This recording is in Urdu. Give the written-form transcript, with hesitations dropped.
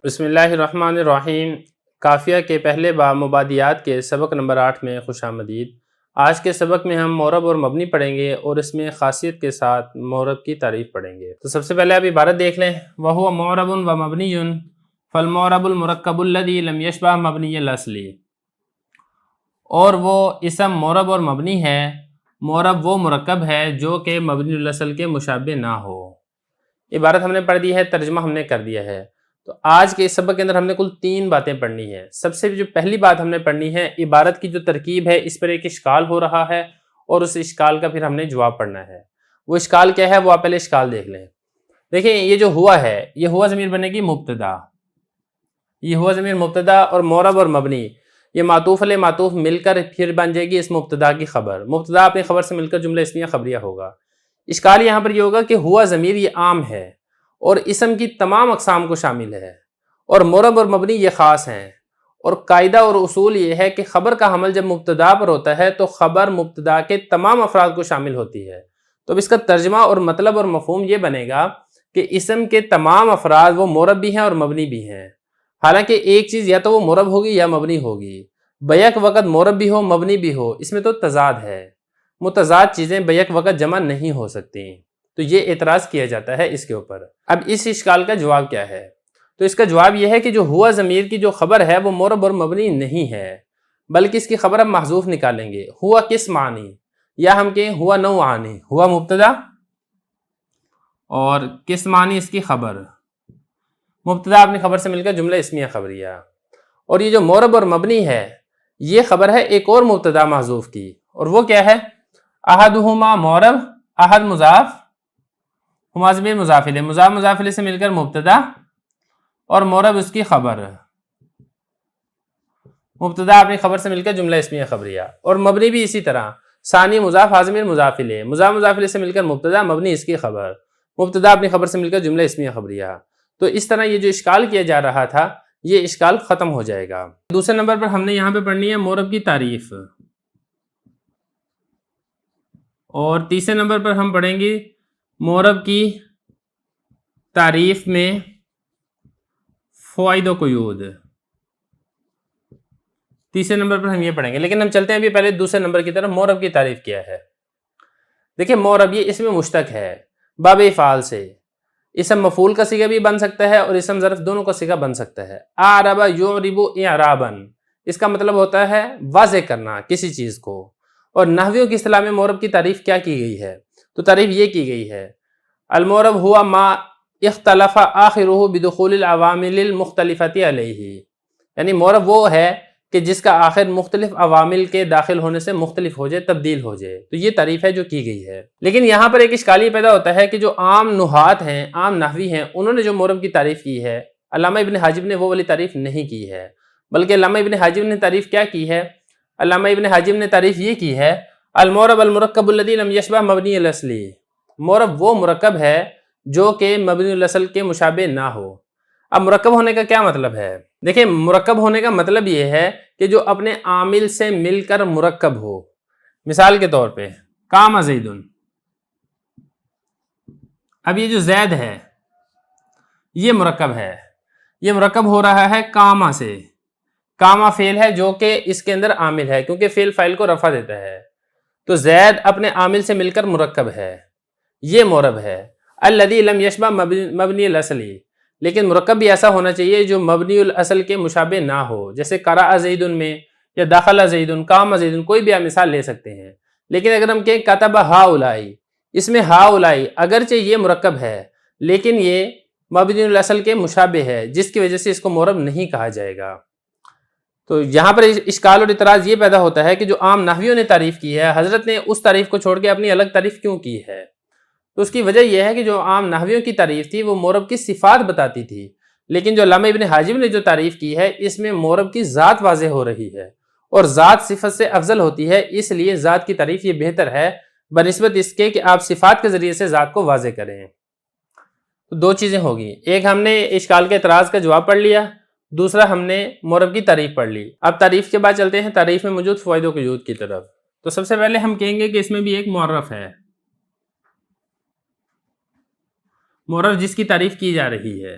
بسم اللہ الرحمن الرحیم۔ کافیہ کے پہلے باب مبادیات کے سبق نمبر 8 میں خوش آمدید۔ آج کے سبق میں ہم مورب اور مبنی پڑھیں گے اور اس میں خاصیت کے ساتھ مورب کی تعریف پڑھیں گے۔ تو سب سے پہلے آپ عبارت دیکھ لیں، وَهُوَ مُعْرَبٌ وَمَبْنِيٌّ فَالْمُعْرَبُ الْمُرَكَّبُ الَّذِي لَمْ يَشْبَهْ مَبْنِيَ الْأَصْلِ، اور وہ اسم مورب اور مبنی ہے۔ مورب وہ مرکب ہے جو کہ مبنی الاصل کے مشابہ نہ ہو۔ عبارت ہم نے پڑھ دی ہے، ترجمہ ہم نے کر دیا ہے۔ تو آج کے اس سبق کے اندر ہم نے کل 3 باتیں پڑھنی ہیں۔ سب سے جو پہلی بات ہم نے پڑھنی ہے، عبارت کی جو ترکیب ہے اس پر ایک اشکال ہو رہا ہے اور اس اشکال کا پھر ہم نے جواب پڑھنا ہے۔ وہ اشکال کیا ہے وہ آپ پہلے اشکال دیکھ لیں۔ دیکھیں یہ جو ہوا ہے، یہ ہوا ضمیر بنے گی مبتدا، یہ ہوا ضمیر مبتدا، اور مورب اور مبنی یہ معطوف علیہ معطوف مل کر پھر بن جائے گی اس مبتدا کی خبر۔ مبتدا اپنی خبر سے مل کر جملہ اسمیہ خبریہ ہوگا۔ اشکال یہاں پر یہ ہوگا کہ ہوا ضمیر یہ عام ہے اور اسم کی تمام اقسام کو شامل ہے، اور مورب اور مبنی یہ خاص ہیں۔ اور قاعدہ اور اصول یہ ہے کہ خبر کا حمل جب مبتدا پر ہوتا ہے تو خبر مبتدا کے تمام افراد کو شامل ہوتی ہے۔ تو اب اس کا ترجمہ اور مطلب اور مفہوم یہ بنے گا کہ اسم کے تمام افراد وہ مورب بھی ہیں اور مبنی بھی ہیں۔ حالانکہ ایک چیز یا تو وہ مورب ہوگی یا مبنی ہوگی، بیک وقت مورب بھی ہو مبنی بھی ہو، اس میں تو تضاد ہے۔ متضاد چیزیں بیک وقت جمع نہیں ہو سکتی، تو یہ اعتراض کیا جاتا ہے اس کے اوپر۔ اب اس اشکال کا جواب کیا ہے؟ تو اس کا جواب یہ ہے کہ جو ہوا ضمیر کی جو خبر ہے وہ مورب اور مبنی نہیں ہے، بلکہ اس کی خبر ہم محذوف نکالیں گے۔ ہوا کس معنی، یا ہم کہیں ہوا نوعانی، ہوا مبتدا اور کس معنی اس کی خبر، مبتدا اپنی خبر سے مل کر جملہ اسمیہ خبریہ۔ اور یہ جو مورب اور مبنی ہے یہ خبر ہے ایک اور مبتدا محذوف کی، اور وہ کیا ہے؟ احدہما مورب، احد مضاف، ہما ضمیر مضاف الیہ، مضاف مضاف الیہ سے مل کر مبتدا اور مورب اس کی خبر، مبتدا اپنی خبر سے مل کر جملہ اسمیہ خبریہ۔ اور مبنی بھی اسی طرح، ثانی مضاف ہا ضمیر مضاف الیہ، مضاف مضاف الیہ سے مل کر مبتدا، مبنی اس کی خبر، مبتدا اپنی خبر سے مل کر جملہ اسمیہ خبریہ۔ تو اس طرح یہ جو اشکال کیا جا رہا تھا یہ اشکال ختم ہو جائے گا۔ دوسرے نمبر پر ہم نے یہاں پہ پڑھنی ہے مورب کی تعریف، اور تیسرے نمبر پر ہم پڑھیں گے مورب کی تعریف میں فوائد و قیود۔ تیسرے نمبر پر ہم یہ پڑھیں گے، لیکن ہم چلتے ہیں ابھی پہلے دوسرے نمبر کی طرف۔ مورب کی تعریف کیا ہے؟ دیکھیں مورب یہ اسم مشتق ہے باب افعال سے، اسم مفعول کا صیغہ بھی بن سکتا ہے اور اسم ظرف دونوں کا صیغہ بن سکتا ہے۔ اعرب یعرب اعرابا، اس کا مطلب ہوتا ہے واضح کرنا کسی چیز کو۔ اور نحویوں کی اصطلاح میں مورب کی تعریف کیا کی گئی ہے؟ تو تعریف یہ کی گئی ہے، المورب ہوا ما اختلف آخرہ بدخول العوامل المختلفۃ علیہ، یعنی مورب وہ ہے کہ جس کا آخر مختلف عوامل کے داخل ہونے سے مختلف ہو جائے، تبدیل ہو جائے۔ تو یہ تعریف ہے جو کی گئی ہے۔ لیکن یہاں پر ایک اشکالی پیدا ہوتا ہے کہ جو عام نحات ہیں، عام نحوی ہیں، انہوں نے جو مورب کی تعریف کی ہے، علامہ ابن حاجب نے وہ والی تعریف نہیں کی ہے، بلکہ علامہ ابن حاجب نے تعریف کیا کی ہے؟ علامہ ابن حاجب نے تعریف یہ کی ہے، المورب المرکب الذی لم یشبہ مبنی الاصل، مورب وہ مرکب ہے جو کہ مبنی الاصل کے مشابہ نہ ہو۔ اب مرکب ہونے کا کیا مطلب ہے؟ دیکھیں مرکب ہونے کا مطلب یہ ہے کہ جو اپنے عامل سے مل کر مرکب ہو۔ مثال کے طور پہ قام زید، اب یہ جو زید ہے یہ مرکب ہے، یہ مرکب ہو رہا ہے کاما سے۔ کاما فعل ہے جو کہ اس کے اندر عامل ہے، کیونکہ فعل فاعل کو رفع دیتا ہے، تو زید اپنے عامل سے مل کر مرکب ہے، یہ مورب ہے۔ الذی لم یشبہ مبنی الاصل، لیکن مرکب بھی ایسا ہونا چاہیے جو مبنی الاصل کے مشابہ نہ ہو، جیسے قرأ زید میں یا دخل زید، قام زید، کوئی بھی آپ مثال لے سکتے ہیں۔ لیکن اگر ہم کہیں کتب ہؤلاء، اس میں ہؤلاء اگرچہ یہ مرکب ہے لیکن یہ مبنی الاصل کے مشابہ ہے، جس کی وجہ سے اس کو مورب نہیں کہا جائے گا۔ تو یہاں پر اشکال اور اعتراض یہ پیدا ہوتا ہے کہ جو عام نحویوں نے تعریف کی ہے، حضرت نے اس تعریف کو چھوڑ کے اپنی الگ تعریف کیوں کی ہے؟ تو اس کی وجہ یہ ہے کہ جو عام نحویوں کی تعریف تھی وہ مورب کی صفات بتاتی تھی، لیکن جو علامہ ابن حاجب نے جو تعریف کی ہے اس میں مورب کی ذات واضح ہو رہی ہے، اور ذات صفت سے افضل ہوتی ہے، اس لیے ذات کی تعریف یہ بہتر ہے بنسبت اس کے کہ آپ صفات کے ذریعے سے ذات کو واضح کریں۔ تو 2 چیزیں ہوگی، ایک ہم نے اشکال کے اعتراض کا جواب پڑھ لیا، دوسرا ہم نے مورب کی تعریف پڑھ لی۔ اب تعریف کے بعد چلتے ہیں تعریف میں موجود فوائد و قیود کی طرف۔ تو سب سے پہلے ہم کہیں گے کہ اس میں بھی ایک معرف ہے، معرف جس کی تعریف کی جا رہی ہے،